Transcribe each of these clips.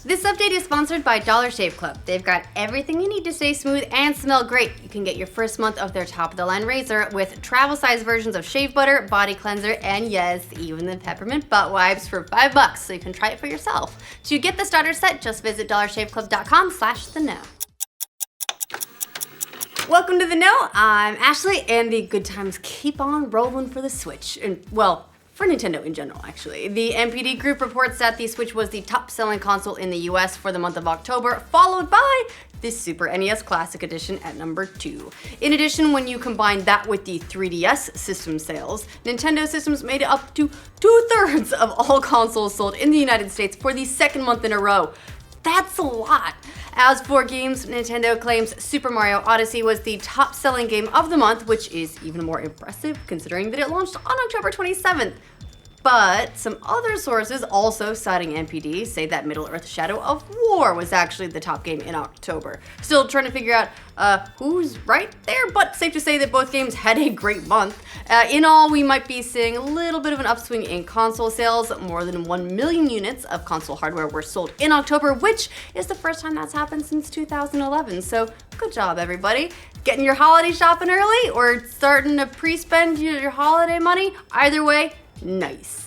This update is sponsored by Dollar Shave Club. They've got everything you need to stay smooth and smell great. You can get your first month of their top-of-the-line razor with travel-size versions of shave butter, body cleanser, and yes, even the peppermint butt wipes for $5, so you can try it for yourself. To get the starter set, just visit dollarshaveclub.com/theknow. Welcome to The Know. I'm Ashley, and the good times keep on rolling for the Switch. And, well, for Nintendo in general, actually. The NPD Group reports that the Switch was the top-selling console in the US for the month of October, followed by the Super NES Classic Edition at number 2. In addition, when you combine that with the 3DS system sales, Nintendo systems made it up to 2/3 of all consoles sold in the United States for the second month in a row. That's a lot. As for games, Nintendo claims Super Mario Odyssey was the top-selling game of the month, which is even more impressive considering that it launched on October 27th. But some other sources, also citing NPD, say that Middle-earth: Shadow of War was actually the top game in October. Still trying to figure out who's right there, but safe to say that both games had a great month. In all, we might be seeing a little bit of an upswing in console sales. More than 1 million units of console hardware were sold in October, which is the first time that's happened since 2011. So good job, everybody. Getting your holiday shopping early or starting to pre-spend your holiday money? Either way, nice.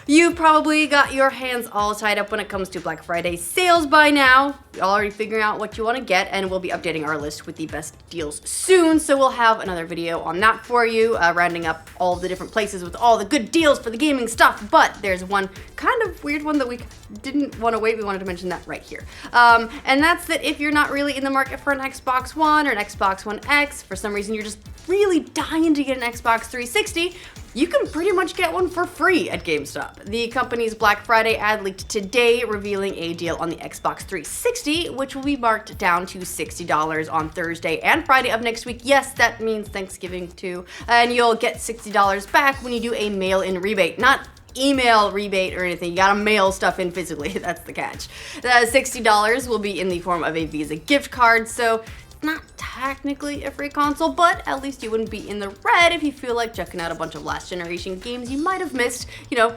You've probably got your hands all tied up when it comes to Black Friday sales by now. You're already figuring out what you want to get, and we'll be updating our list with the best deals soon, so we'll have another video on that for you, rounding up all the different places with all the good deals for the gaming stuff. But there's one kind of weird one that we didn't want to wait. We wanted to mention that right here. And that's that if you're not really in the market for an Xbox One or an Xbox One X, for some reason you're just really dying to get an Xbox 360, you can pretty much get one for free at GameStop. The company's Black Friday ad leaked today, revealing a deal on the Xbox 360, which will be marked down to $60 on Thursday and Friday of next week. Yes, that means Thanksgiving too. And you'll get $60 back when you do a mail-in rebate. Not email rebate or anything. You gotta mail stuff in physically. That's the catch. The $60 will be in the form of a Visa gift card, so not technically a free console, but at least you wouldn't be in the red if you feel like checking out a bunch of last generation games you might have missed, you know,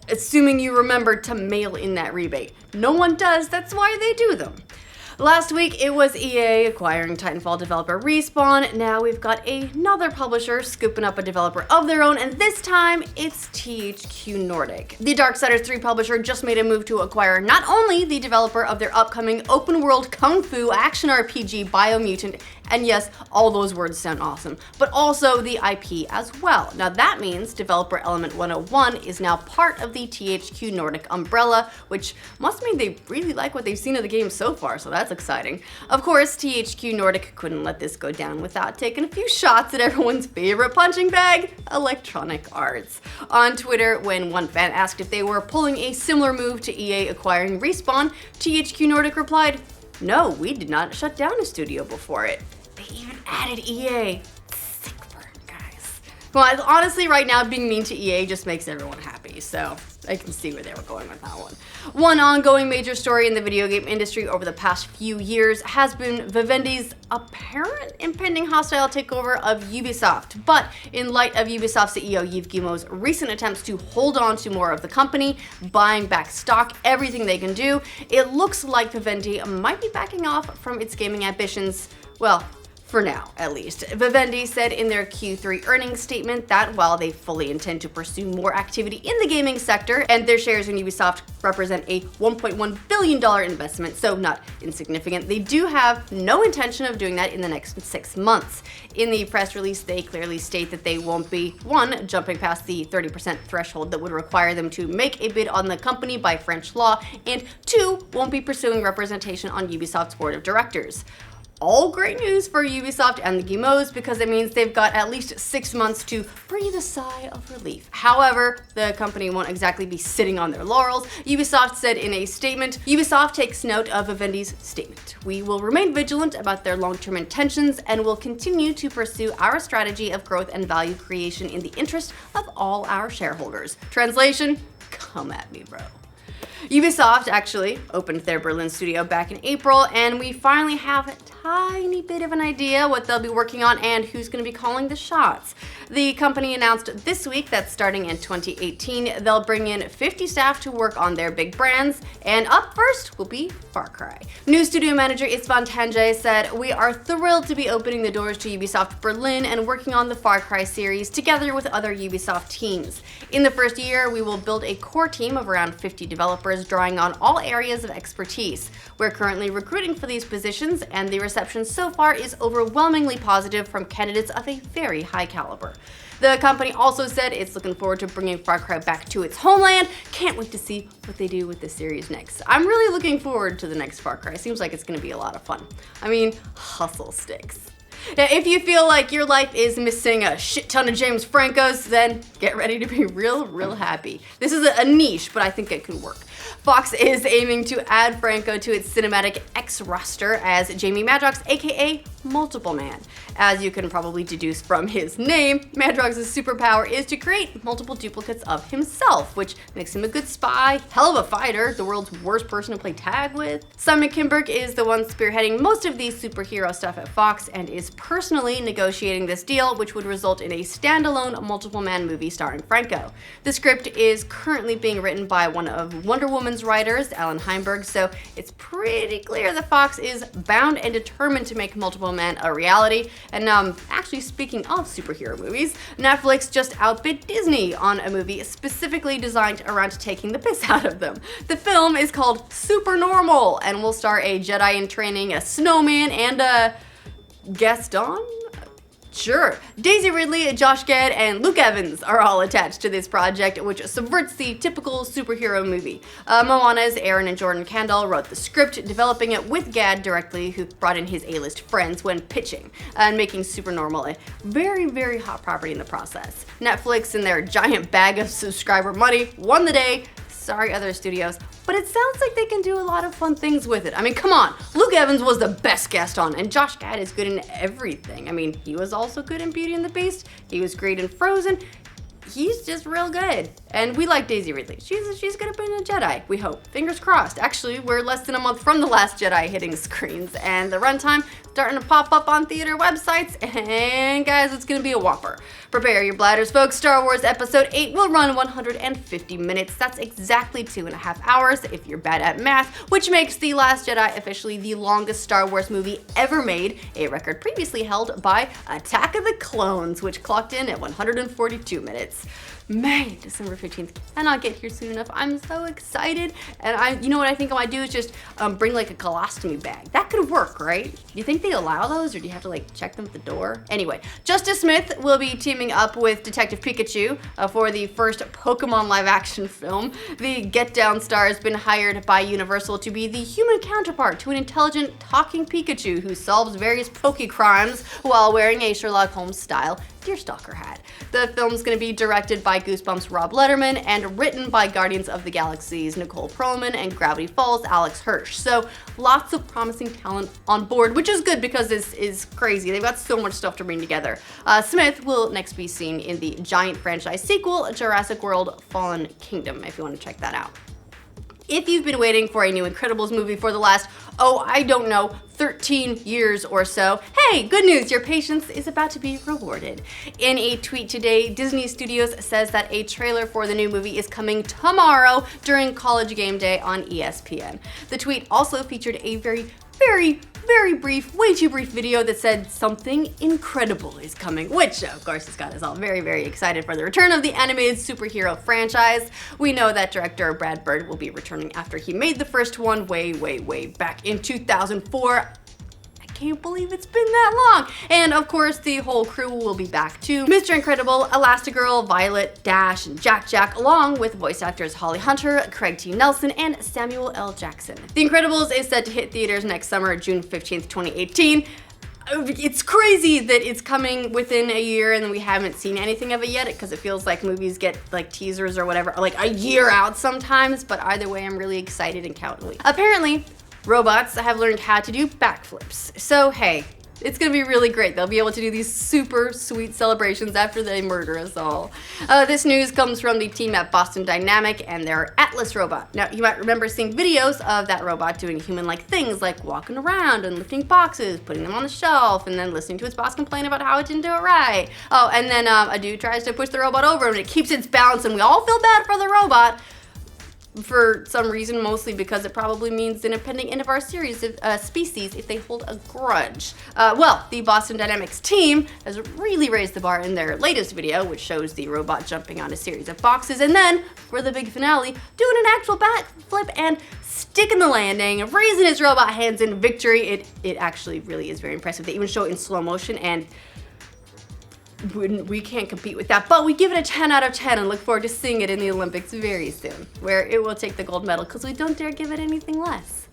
assuming you remember to mail in that rebate. No one does, that's why they do them. Last week, it was EA acquiring Titanfall developer Respawn. Now we've got another publisher scooping up a developer of their own, and this time, it's THQ Nordic. The Darksiders 3 publisher just made a move to acquire not only the developer of their upcoming open-world kung fu action RPG BIOMUTANT, and yes, all those words sound awesome, but also the IP as well. Now that means Developer Element 101 is now part of the THQ Nordic umbrella, which must mean they really like what they've seen of the game so far, so that's exciting. Of course, THQ Nordic couldn't let this go down without taking a few shots at everyone's favorite punching bag, Electronic Arts. On Twitter, when one fan asked if they were pulling a similar move to EA acquiring Respawn, THQ Nordic replied, "No, we did not shut down a studio before it." They even added EA. Sick burn, guys. Well, honestly, right now, being mean to EA just makes everyone happy, so I can see where they were going with that one. One ongoing major story in the video game industry over the past few years has been Vivendi's apparent impending hostile takeover of Ubisoft. But in light of Ubisoft CEO Yves Guillemot's recent attempts to hold on to more of the company, buying back stock, everything they can do, it looks like Vivendi might be backing off from its gaming ambitions, well, for now, at least. Vivendi said in their Q3 earnings statement that while they fully intend to pursue more activity in the gaming sector, and their shares in Ubisoft represent a $1.1 billion investment, so not insignificant, they do have no intention of doing that in the next 6 months. In the press release, they clearly state that they won't be, 1, jumping past the 30% threshold that would require them to make a bid on the company by French law, and 2, won't be pursuing representation on Ubisoft's board of directors. All great news for Ubisoft and the Guillemots because it means they've got at least 6 months to breathe a sigh of relief. However, the company won't exactly be sitting on their laurels. Ubisoft said in a statement, "Ubisoft takes note of Vivendi's statement. We will remain vigilant about their long-term intentions and will continue to pursue our strategy of growth and value creation in the interest of all our shareholders." Translation, come at me, bro. Ubisoft actually opened their Berlin studio back in April, and we finally have a tiny bit of an idea what they'll be working on and who's going to be calling the shots. The company announced this week that starting in 2018, they'll bring in 50 staff to work on their big brands, and up first will be Far Cry. New studio manager Istvan Tanjay said, "We are thrilled to be opening the doors to Ubisoft Berlin and working on the Far Cry series together with other Ubisoft teams. In the first year, we will build a core team of around 50 developers drawing on all areas of expertise. We're currently recruiting for these positions, and the reception so far is overwhelmingly positive from candidates of a very high caliber." The company also said it's looking forward to bringing Far Cry back to its homeland. Can't wait to see what they do with the series next. I'm really looking forward to the next Far Cry. Seems like it's going to be a lot of fun. I mean, hustle sticks. Now, if you feel like your life is missing a shit ton of James Francos, then get ready to be real happy. This is a niche, but I think it could work. Fox is aiming to add Franco to its cinematic X roster as Jamie Madrox, aka Multiple Man. As you can probably deduce from his name, Madrox's superpower is to create multiple duplicates of himself, which makes him a good spy, hell of a fighter, the world's worst person to play tag with. Simon Kinberg is the one spearheading most of the superhero stuff at Fox and is personally negotiating this deal, which would result in a standalone Multiple Man movie starring Franco. The script is currently being written by one of Wonder Woman's writers, Alan Heinberg, so it's pretty clear that Fox is bound and determined to make Multiple Man a reality. And actually, speaking of superhero movies, Netflix just outbid Disney on a movie specifically designed around taking the piss out of them. The film is called Super Normal and will star a Jedi in training, a snowman, and a Gaston? Sure. Daisy Ridley, Josh Gad, and Luke Evans are all attached to this project, which subverts the typical superhero movie. Moana's Aaron and Jordan Kendall wrote the script, developing it with Gad directly, who brought in his A-list friends when pitching, and making Super Normal a very hot property in the process. Netflix, in their giant bag of subscriber money, won the day. Sorry, other studios, but it sounds like they can do a lot of fun things with it. I mean, come on, Luke Evans was the best guest on, and Josh Gad is good in everything. I mean, he was also good in Beauty and the Beast, he was great in Frozen. He's just real good. And we like Daisy Ridley. She's gonna be a Jedi, we hope. Fingers crossed. Actually, we're less than a month from The Last Jedi hitting screens, and the runtime starting to pop up on theater websites, and guys, it's gonna be a whopper. Prepare your bladders, folks. Star Wars Episode 8 will run 150 minutes. That's exactly 2.5 hours if you're bad at math, which makes The Last Jedi officially the longest Star Wars movie ever made, a record previously held by Attack of the Clones, which clocked in at 142 minutes. Man, December 15th cannot get here soon enough. I'm so excited. And you know what I think I might do is just bring like a colostomy bag. That could work, right? Do you think they allow those, or do you have to like check them at the door? Anyway, Justice Smith will be teaming up with Detective Pikachu for the first Pokemon live action film. The Get Down star has been hired by Universal to be the human counterpart to an intelligent talking Pikachu who solves various Poke crimes while wearing a Sherlock Holmes style Deerstalker hat. The film's going to be directed by Goosebumps' Rob Letterman and written by Guardians of the Galaxy's Nicole Perlman and Gravity Falls' Alex Hirsch. So lots of promising talent on board, which is good because this is crazy. They've got so much stuff to bring together. Smith will next be seen in the giant franchise sequel, Jurassic World: Fallen Kingdom, if you want to check that out. If you've been waiting for a new Incredibles movie for the last, I don't know, 13 years or so, hey, good news, your patience is about to be rewarded. In a tweet today, Disney Studios says that a trailer for the new movie is coming tomorrow during College Game Day on ESPN. The tweet also featured a very brief, way too brief video that said something incredible is coming, which of course has got us all very excited for the return of the animated superhero franchise. We know that director Brad Bird will be returning after he made the first one way back in 2004. Can't believe it's been that long. And of course, the whole crew will be back too. Mr. Incredible, Elastigirl, Violet, Dash, and Jack, along with voice actors Holly Hunter, Craig T. Nelson, and Samuel L. Jackson. The Incredibles is set to hit theaters next summer, June 15th, 2018. It's crazy that it's coming within a year and we haven't seen anything of it yet, because it feels like movies get like teasers or whatever, like a year out sometimes, but either way, I'm really excited and can't wait. Apparently, robots have learned how to do backflips. So hey, It's gonna be really great. They'll be able to do these super sweet celebrations after they murder us all. This news comes from the team at Boston Dynamic and their Atlas robot. Now, you might remember seeing videos of that robot doing human-like things like walking around and lifting boxes, putting them on the shelf, and then listening to its boss complain about how it didn't do it right. Oh, and then a dude tries to push the robot over and it keeps its balance, and we all feel bad for the robot. For some reason, mostly because it probably means an impending end of our series of species if they hold a grudge. Well, the Boston Dynamics team has really raised the bar in their latest video, which shows the robot jumping on a series of boxes, and then, for the big finale, doing an actual backflip and sticking the landing, raising his robot hands in victory. It actually really is very impressive. They even show it in slow motion, and we can't compete with that, but we give it a 10 out of 10 and look forward to seeing it in the Olympics very soon, where it will take the gold medal because we don't dare give it anything less.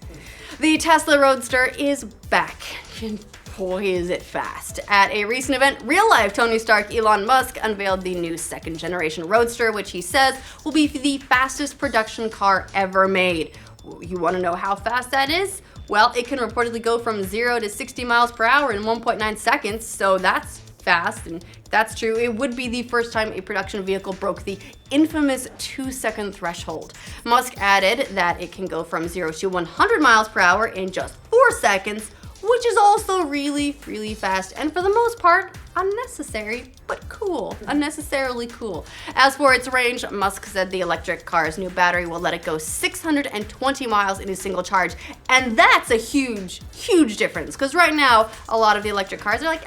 The Tesla Roadster is back, and boy is it fast. At a recent event, real-life Tony Stark Elon Musk unveiled the new second-generation Roadster, which he says will be the fastest production car ever made. You want to know how fast that is? Well, it can reportedly go from 0 to 60 miles per hour in 1.9 seconds, so that's fast, and if that's true, it would be the first time a production vehicle broke the infamous 2-second threshold. Musk added that it can go from 0 to 100 miles per hour in just 4 seconds, which is also really, really fast, and for the most part, unnecessary, but cool. Unnecessarily cool. As for its range, Musk said the electric car's new battery will let it go 620 miles in a single charge, and that's a huge, huge difference, because right now, a lot of the electric cars are like,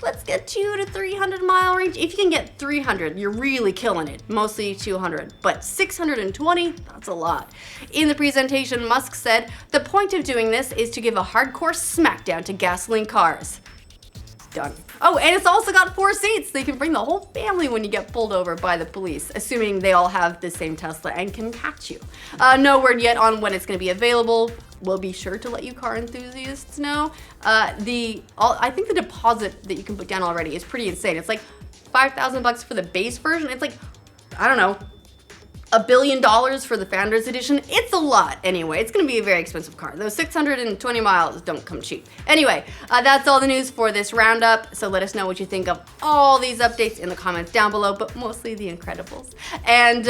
let's get 200 to 300 mile range. If you can get 300, you're really killing it, mostly 200, but 620, that's a lot. In the presentation, Musk said, the point of doing this is to give a hardcore smackdown to gasoline cars. Done. Oh, and it's also got 4 seats. They can bring the whole family when you get pulled over by the police, assuming they all have the same Tesla and can catch you. No word yet on when it's going to be available. We'll be sure to let you car enthusiasts know. I think the deposit that you can put down already is pretty insane. It's like $5,000 for the base version. It's like, I don't know, $1 billion for the Founders Edition. It's a lot anyway. It's gonna be a very expensive car. Those 620 miles don't come cheap. Anyway, that's all the news for this roundup. So let us know what you think of all these updates in the comments down below, but mostly the Incredibles. And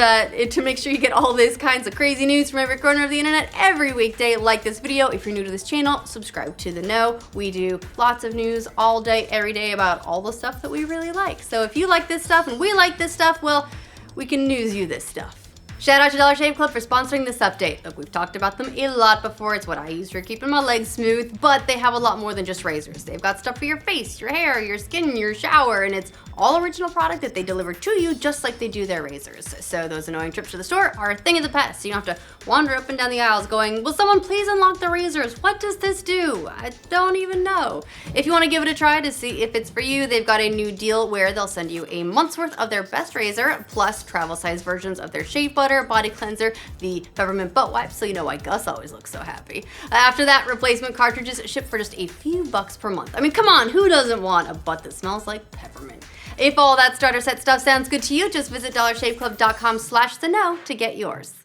to make sure you get all these kinds of crazy news from every corner of the internet every weekday, like this video. If you're new to this channel, subscribe to The Know. We do lots of news all day, every day about all the stuff that we really like. So if you like this stuff and we like this stuff, well, we can news you this stuff. Shout out to Dollar Shave Club for sponsoring this update. Look, we've talked about them a lot before. It's what I use for keeping my legs smooth, but they have a lot more than just razors. They've got stuff for your face, your hair, your skin, your shower, and it's all original product that they deliver to you just like they do their razors. So those annoying trips to the store are a thing of the past. So you don't have to wander up and down the aisles going, will someone please unlock the razors? What does this do? I don't even know. If you want to give it a try to see if it's for you, they've got a new deal where they'll send you a month's worth of their best razor, plus travel size versions of their shave butter, body cleanser, the peppermint butt wipes, so you know why Gus always looks so happy. After that, replacement cartridges ship for just a few bucks per month. I mean, come on, who doesn't want a butt that smells like peppermint? If all that starter set stuff sounds good to you, just visit dollarshaveclub.com/theknow to get yours.